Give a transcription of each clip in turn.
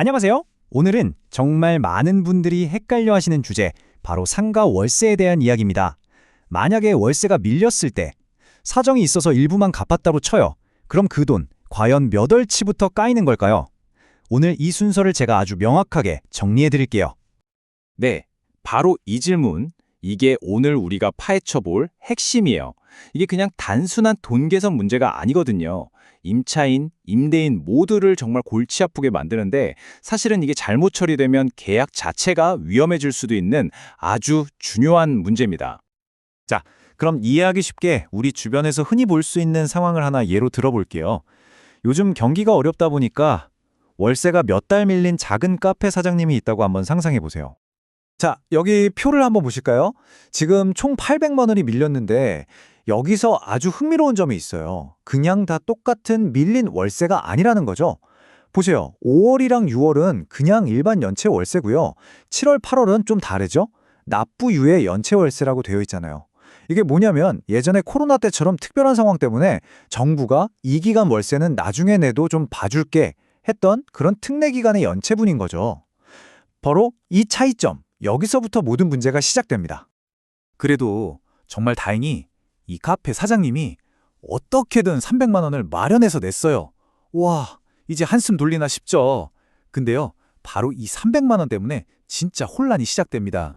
안녕하세요. 오늘은 정말 많은 분들이 헷갈려 하시는 주제, 바로 상가 월세에 대한 이야기입니다. 만약에 월세가 밀렸을 때, 사정이 있어서 일부만 갚았다고 쳐요. 그럼 그 돈, 과연 몇 월치부터 까이는 걸까요? 오늘 이 순서를 제가 아주 명확하게 정리해 드릴게요. 네, 바로 이 질문, 이게 오늘 우리가 파헤쳐 볼 핵심이에요. 이게 그냥 단순한 돈 개선 문제가 아니거든요. 임차인, 임대인 모두를 정말 골치 아프게 만드는데 사실은 이게 잘못 처리되면 계약 자체가 위험해질 수도 있는 아주 중요한 문제입니다. 자, 그럼 이해하기 쉽게 우리 주변에서 흔히 볼 수 있는 상황을 하나 예로 들어볼게요. 요즘 경기가 어렵다 보니까 월세가 몇 달 밀린 작은 카페 사장님이 있다고 한번 상상해 보세요. 자, 여기 표를 한번 보실까요? 지금 총 800만 원이 밀렸는데 여기서 아주 흥미로운 점이 있어요. 그냥 다 똑같은 밀린 월세가 아니라는 거죠. 보세요. 5월이랑 6월은 그냥 일반 연체 월세고요. 7월, 8월은 좀 다르죠? 납부유예 연체 월세라고 되어 있잖아요. 이게 뭐냐면 예전에 코로나 때처럼 특별한 상황 때문에 정부가 이 기간 월세는 나중에 내도 좀 봐줄게 했던 그런 특례 기간의 연체분인 거죠. 바로 이 차이점, 여기서부터 모든 문제가 시작됩니다. 그래도 정말 다행히 이 카페 사장님이 어떻게든 300만 원을 마련해서 냈어요. 와, 이제 한숨 돌리나 싶죠. 근데요, 바로 이 300만 원 때문에 진짜 혼란이 시작됩니다.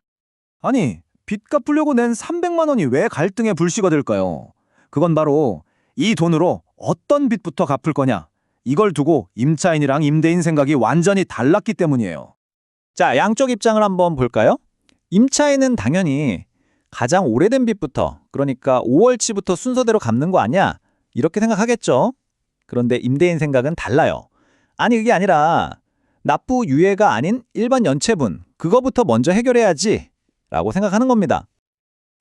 아니, 빚 갚으려고 낸 300만 원이 왜 갈등의 불씨가 될까요? 그건 바로 이 돈으로 어떤 빚부터 갚을 거냐, 이걸 두고 임차인이랑 임대인 생각이 완전히 달랐기 때문이에요. 자, 양쪽 입장을 한번 볼까요? 임차인은 당연히 가장 오래된 빚부터, 그러니까 5월치부터 순서대로 갚는 거 아니야? 이렇게 생각하겠죠? 그런데 임대인 생각은 달라요. 아니, 그게 아니라 납부 유예가 아닌 일반 연체분, 그거부터 먼저 해결해야지 라고 생각하는 겁니다.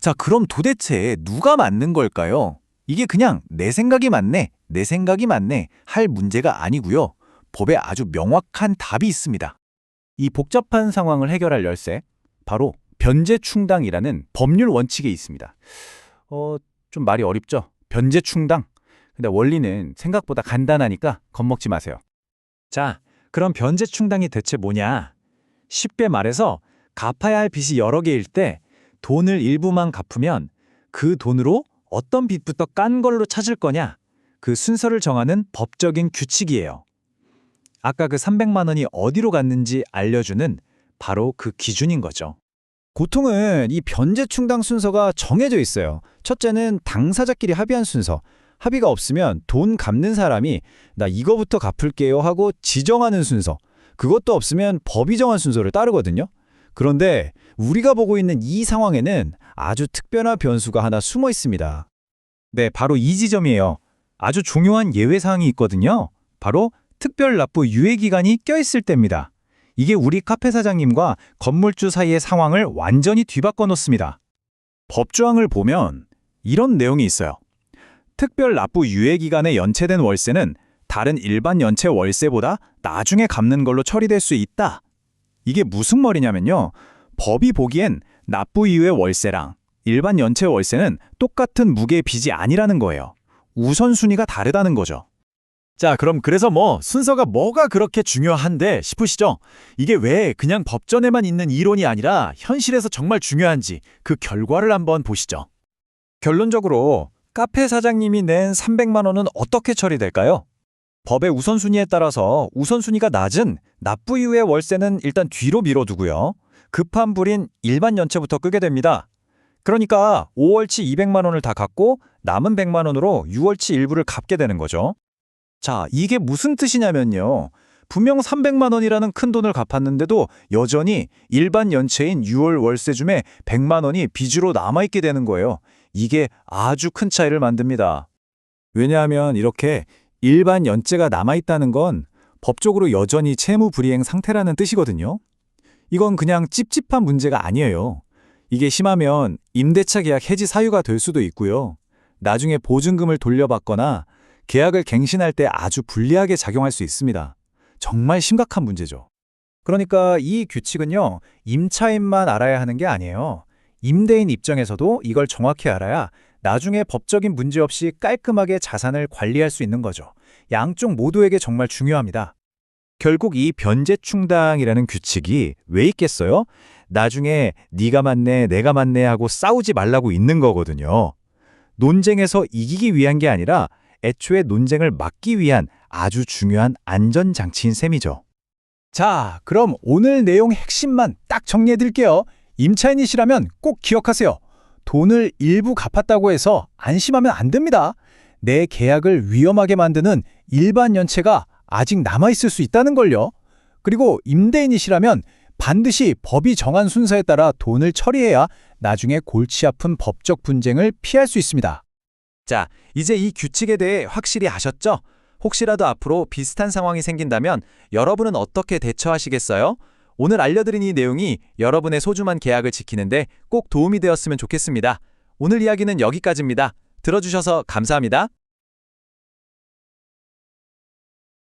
자, 그럼 도대체 누가 맞는 걸까요? 이게 그냥 내 생각이 맞네, 내 생각이 맞네 할 문제가 아니고요. 법에 아주 명확한 답이 있습니다. 이 복잡한 상황을 해결할 열쇠, 바로 변제충당이라는 법률 원칙에 있습니다. 좀 말이 어렵죠? 변제충당. 근데 원리는 생각보다 간단하니까 겁먹지 마세요. 자, 그럼 변제충당이 대체 뭐냐? 쉽게 말해서 갚아야 할 빚이 여러 개일 때 돈을 일부만 갚으면 그 돈으로 어떤 빚부터 깐 걸로 찾을 거냐? 그 순서를 정하는 법적인 규칙이에요. 아까 그 300만 원이 어디로 갔는지 알려주는 바로 그 기준인 거죠. 보통은 이 변제충당 순서가 정해져 있어요. 첫째는 당사자끼리 합의한 순서. 합의가 없으면 돈 갚는 사람이 나 이거부터 갚을게요 하고 지정하는 순서. 그것도 없으면 법이 정한 순서를 따르거든요. 그런데 우리가 보고 있는 이 상황에는 아주 특별한 변수가 하나 숨어 있습니다. 네, 바로 이 지점이에요. 아주 중요한 예외사항이 있거든요. 바로 특별 납부 유예 기간이 껴있을 때입니다. 이게 우리 카페 사장님과 건물주 사이의 상황을 완전히 뒤바꿔 놓습니다. 법조항을 보면 이런 내용이 있어요. 특별 납부 유예 기간에 연체된 월세는 다른 일반 연체 월세보다 나중에 갚는 걸로 처리될 수 있다. 이게 무슨 말이냐면요. 법이 보기엔 납부 이후의 월세랑 일반 연체 월세는 똑같은 무게의 빚이 아니라는 거예요. 우선순위가 다르다는 거죠. 자, 그럼 그래서 순서가 뭐가 그렇게 중요한데 싶으시죠? 이게 왜 그냥 법전에만 있는 이론이 아니라 현실에서 정말 중요한지 그 결과를 한번 보시죠. 결론적으로 카페 사장님이 낸 300만 원은 어떻게 처리될까요? 법의 우선순위에 따라서 우선순위가 낮은 납부 이후의 월세는 일단 뒤로 미뤄두고요. 급한 불인 일반 연체부터 끄게 됩니다. 그러니까 5월치 200만 원을 다 갚고 남은 100만 원으로 6월치 일부를 갚게 되는 거죠. 자, 이게 무슨 뜻이냐면요. 분명 300만 원이라는 큰 돈을 갚았는데도 여전히 일반 연체인 6월 월세줌에 100만 원이 빚으로 남아있게 되는 거예요. 이게 아주 큰 차이를 만듭니다. 왜냐하면 이렇게 일반 연체가 남아있다는 건 법적으로 여전히 채무 불이행 상태라는 뜻이거든요. 이건 그냥 찝찝한 문제가 아니에요. 이게 심하면 임대차 계약 해지 사유가 될 수도 있고요. 나중에 보증금을 돌려받거나 계약을 갱신할 때 아주 불리하게 작용할 수 있습니다. 정말 심각한 문제죠. 그러니까 이 규칙은요, 임차인만 알아야 하는 게 아니에요. 임대인 입장에서도 이걸 정확히 알아야 나중에 법적인 문제 없이 깔끔하게 자산을 관리할 수 있는 거죠. 양쪽 모두에게 정말 중요합니다. 결국 이 변제충당이라는 규칙이 왜 있겠어요? 나중에 네가 맞네, 내가 맞네 하고 싸우지 말라고 있는 거거든요. 논쟁에서 이기기 위한 게 아니라 애초에 논쟁을 막기 위한 아주 중요한 안전장치인 셈이죠. 자, 그럼 오늘 내용 핵심만 딱 정리해 드릴게요. 임차인이시라면 꼭 기억하세요. 돈을 일부 갚았다고 해서 안심하면 안 됩니다. 내 계약을 위험하게 만드는 일반 연체가 아직 남아있을 수 있다는 걸요. 그리고 임대인이시라면 반드시 법이 정한 순서에 따라 돈을 처리해야 나중에 골치 아픈 법적 분쟁을 피할 수 있습니다. 자, 이제 이 규칙에 대해 확실히 아셨죠? 혹시라도 앞으로 비슷한 상황이 생긴다면 여러분은 어떻게 대처하시겠어요? 오늘 알려드린 이 내용이 여러분의 소중한 계약을 지키는데 꼭 도움이 되었으면 좋겠습니다. 오늘 이야기는 여기까지입니다. 들어주셔서 감사합니다.